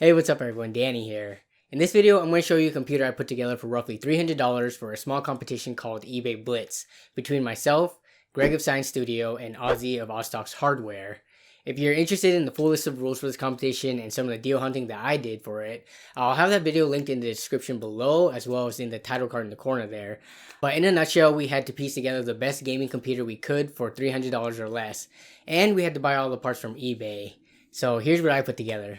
Hey, what's up everyone, Danny here. In this video, I'm going to show you a computer I put together for roughly $300 for a small competition called eBay Blitz between myself, Greg of Science Studio, and Ozzy of Ostock's Hardware. If you're interested in the full list of rules for this competition and some of the deal hunting that I did for it, I'll have that video linked in the description below as well as in the title card in the corner there. But in a nutshell, we had to piece together the best gaming computer we could for $300 or less, and we had to buy all the parts from eBay. So here's what I put together.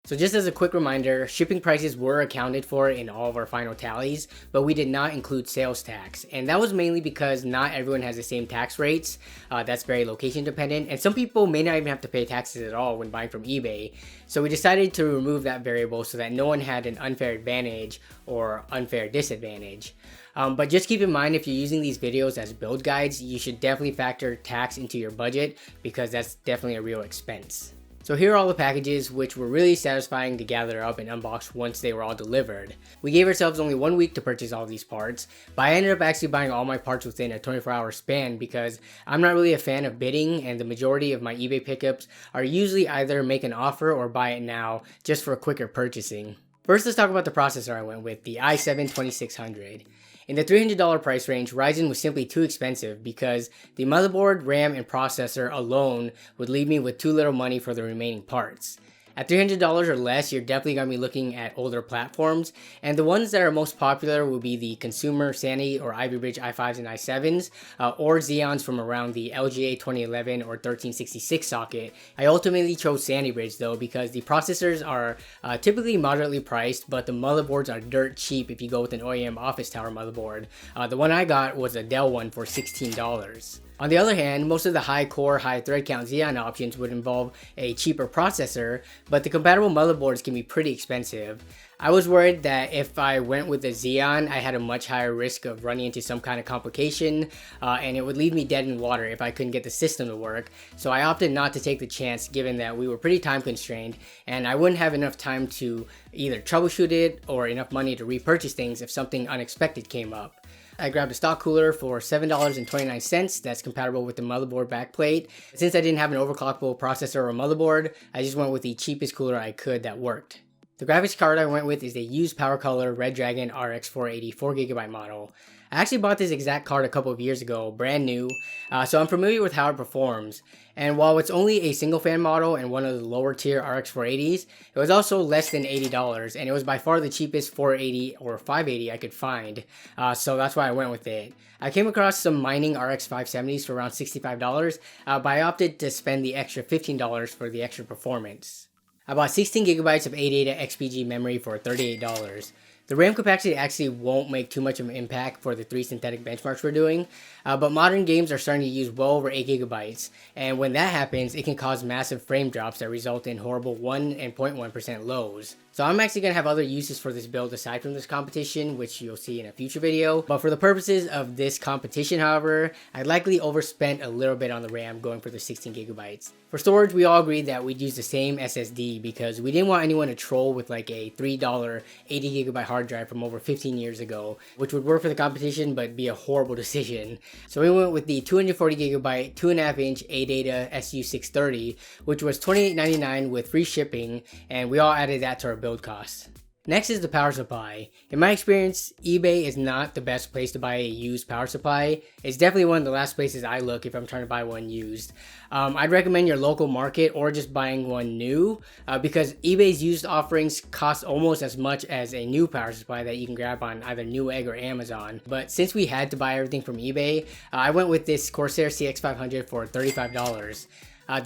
So just as a quick reminder, shipping prices were accounted for in all of our final tallies, but we did not include sales tax. And that was mainly because not everyone has the same tax rates. That's very location dependent. And some people may not even have to pay taxes at all when buying from eBay. So we decided to remove that variable so that no one had an unfair advantage or unfair disadvantage. But just keep in mind, if you're using these videos as build guides, you should definitely factor tax into your budget because that's definitely a real expense. So here are all the packages, which were really satisfying to gather up and unbox once they were all delivered. We gave ourselves only 1 week to purchase all these parts, but I ended up actually buying all my parts within a 24-hour span because I'm not really a fan of bidding, and the majority of my eBay pickups are usually either make an offer or buy it now just for quicker purchasing. First, let's talk about the processor I went with, the i7-2600. In the $300 price range, Ryzen was simply too expensive because the motherboard, RAM, and processor alone would leave me with too little money for the remaining parts. At $300 or less, you're definitely going to be looking at older platforms, and the ones that are most popular will be the consumer Sandy or Ivy Bridge i5s and i7s, or Xeons from around the LGA 2011 or 1366 socket. I ultimately chose Sandy Bridge though because the processors are typically moderately priced, but the motherboards are dirt cheap if you go with an OEM office tower motherboard. The one I got was a Dell one for $16. On the other hand, most of the high core, high thread count Xeon options would involve a cheaper processor, but the compatible motherboards can be pretty expensive. I was worried that if I went with a Xeon, I had a much higher risk of running into some kind of complication, and it would leave me dead in water if I couldn't get the system to work. So I opted not to take the chance given that we were pretty time constrained, and I wouldn't have enough time to either troubleshoot it or enough money to repurchase things if something unexpected came up. I grabbed a stock cooler for $7.29 that's compatible with the motherboard backplate. Since I didn't have an overclockable processor or motherboard, I just went with the cheapest cooler I could that worked. The graphics card I went with is a used PowerColor Red Dragon RX 480 4GB model. I actually bought this exact card a couple of years ago, brand new, so I'm familiar with how it performs. And while it's only a single fan model and one of the lower tier RX 480s, it was also less than $80, and it was by far the cheapest 480 or 580 I could find, so that's why I went with it. I came across some mining RX 570s for around $65, but I opted to spend the extra $15 for the extra performance. I bought 16GB of ADATA XPG memory for $38. The RAM capacity actually won't make too much of an impact for the 3 synthetic benchmarks we're doing, but modern games are starting to use well over 8GB, and when that happens, it can cause massive frame drops that result in horrible 1 and 0.1% lows. So I'm actually going to have other uses for this build aside from this competition, which you'll see in a future video. But for the purposes of this competition, however, I likely overspent a little bit on the RAM going for the 16GB. For storage, we all agreed that we'd use the same SSD because we didn't want anyone to troll with like a $3 80GB hard drive from over 15 years ago, which would work for the competition but be a horrible decision. So we went with the 240GB 2.5-inch ADATA SU630, which was $28.99 with free shipping, and we all added that to our build costs. Next is the power supply. In my experience, eBay is not the best place to buy a used power supply. It's definitely one of the last places I look if I'm trying to buy one used. I'd recommend your local market or just buying one new because eBay's used offerings cost almost as much as a new power supply that you can grab on either Newegg or Amazon. But since we had to buy everything from eBay, I went with this Corsair CX500 for $35.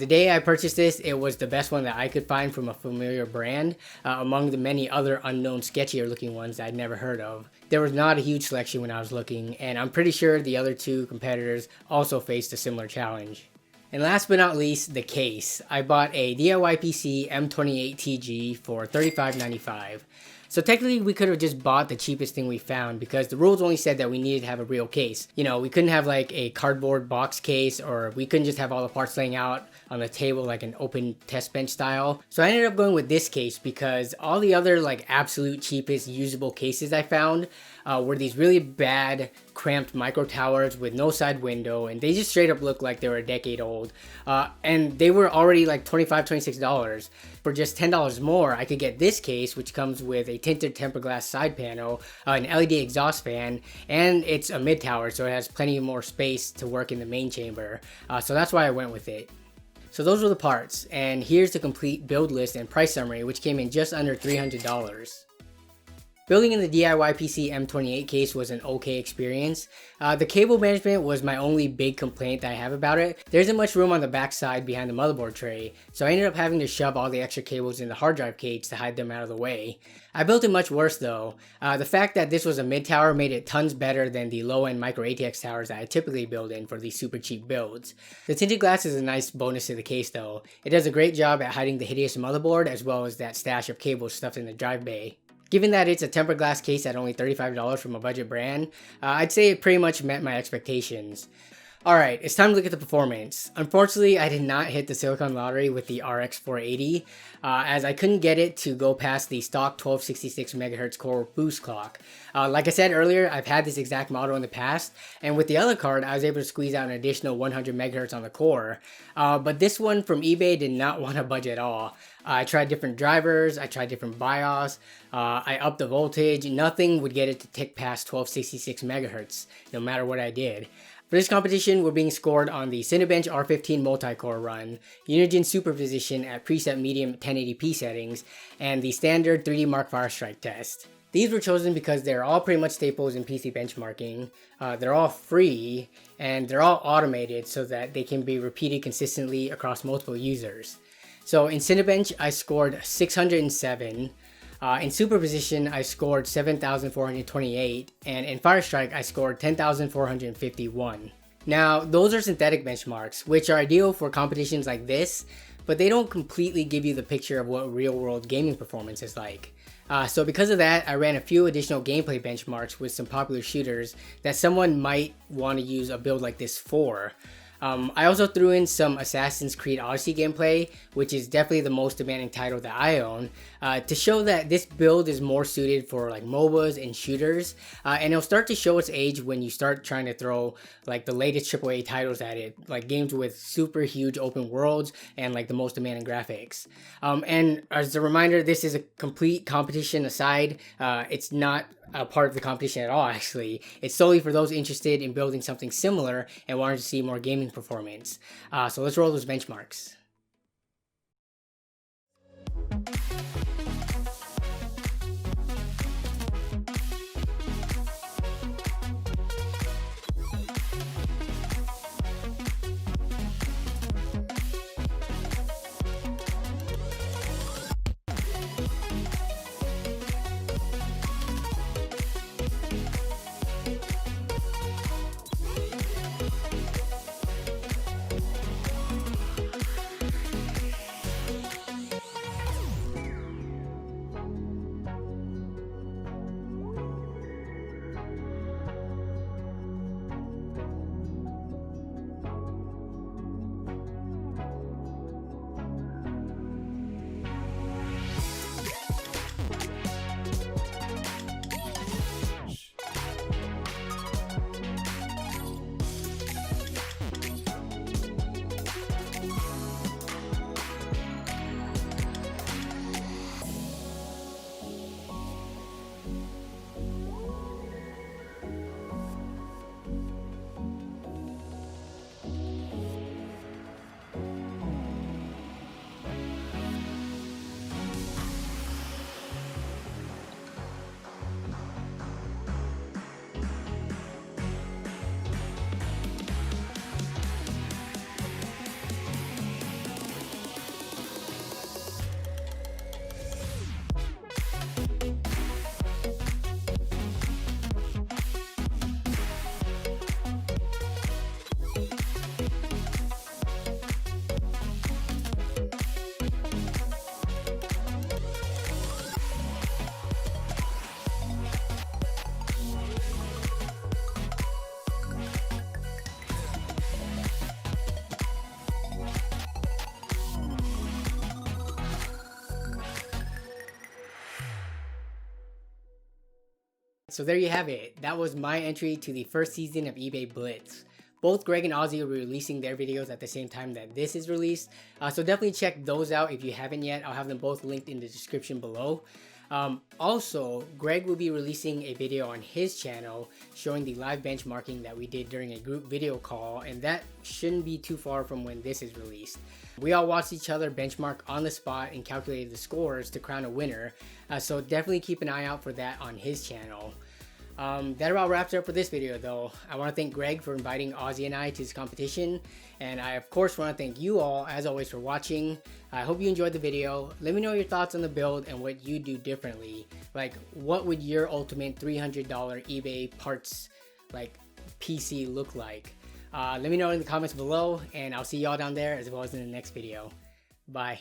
The day I purchased this, it was the best one that I could find from a familiar brand, among the many other unknown sketchier looking ones that I'd never heard of. There was not a huge selection when I was looking, and I'm pretty sure the other two competitors also faced a similar challenge. And last but not least, the case. I bought a DIY PC M28TG for $35.95. So technically we could have just bought the cheapest thing we found because the rules only said that we needed to have a real case. You know, we couldn't have like a cardboard box case, or we couldn't just have all the parts laying out on the table like an open test bench style. So I ended up going with this case because all the other like absolute cheapest usable cases I found were these really bad cramped micro towers with no side window, and they just straight up looked like they were a decade old. And they were already like $25, $26. For just $10 more, I could get this case, which comes with a tinted tempered glass side panel, an LED exhaust fan, and it's a mid tower, so it has plenty more space to work in the main chamber. So that's why I went with it. So those were the parts, and here's the complete build list and price summary, which came in just under $300. Building in the DIY PC M28 case was an okay experience. The cable management was my only big complaint that I have about it. There isn't much room on the back side behind the motherboard tray, so I ended up having to shove all the extra cables in the hard drive cage to hide them out of the way. I built it much worse though. The fact that this was a mid tower made it tons better than the low-end micro ATX towers that I typically build in for these super cheap builds. The tinted glass is a nice bonus to the case though. It does a great job at hiding the hideous motherboard as well as that stash of cables stuffed in the drive bay. Given that it's a tempered glass case at only $35 from a budget brand, I'd say it pretty much met my expectations. Alright, it's time to look at the performance. Unfortunately, I did not hit the Silicon Lottery with the RX 480, as I couldn't get it to go past the stock 1266 MHz core boost clock. Like I said earlier, I've had this exact model in the past, and with the other card, I was able to squeeze out an additional 100 MHz on the core. But this one from eBay did not want to budge at all. I tried different drivers, I tried different BIOS, I upped the voltage, nothing would get it to tick past 1266 MHz, no matter what I did. For this competition, we're being scored on the Cinebench R15 multi-core run, Unigen superposition at preset medium 1080p settings, and the standard 3D Mark Firestrike test. These were chosen because they're all pretty much staples in PC benchmarking, they're all free, and they're all automated so that they can be repeated consistently across multiple users. So in Cinebench, I scored 607. In superposition, I scored 7,428, and in Firestrike, I scored 10,451. Now, those are synthetic benchmarks, which are ideal for competitions like this, but they don't completely give you the picture of what real-world gaming performance is like. So because of that, I ran a few additional gameplay benchmarks with some popular shooters that someone might want to use a build like this for. I also threw in some Assassin's Creed Odyssey gameplay, which is definitely the most demanding title that I own, to show that this build is more suited for like MOBAs and shooters, and it'll start to show its age when you start trying to throw like the latest AAA titles at it, like games with super huge open worlds and like the most demanding graphics. And as a reminder, this is a complete competition aside. It's not a part of the competition at all, actually. It's solely for those interested in building something similar and wanting to see more gaming performance. So let's roll those benchmarks. So there you have it. That was my entry to the first season of eBay Blitz. Both Greg and Ozzy will be releasing their videos at the same time that this is released. So definitely check those out if you haven't yet. I'll have them both linked in the description below. Also, Greg will be releasing a video on his channel showing the live benchmarking that we did during a group video call, and that shouldn't be too far from when this is released. We all watched each other benchmark on the spot and calculated the scores to crown a winner, so definitely keep an eye out for that on his channel. That about wraps it up for this video though. I want to thank Greg for inviting Ozzy and I to this competition, and I of course want to thank you all as always for watching. I hope you enjoyed the video. Let me know your thoughts on the build and what you do differently. Like, what would your ultimate $300 eBay parts like PC look like? Let me know in the comments below, and I'll see y'all down there as well as in the next video. Bye.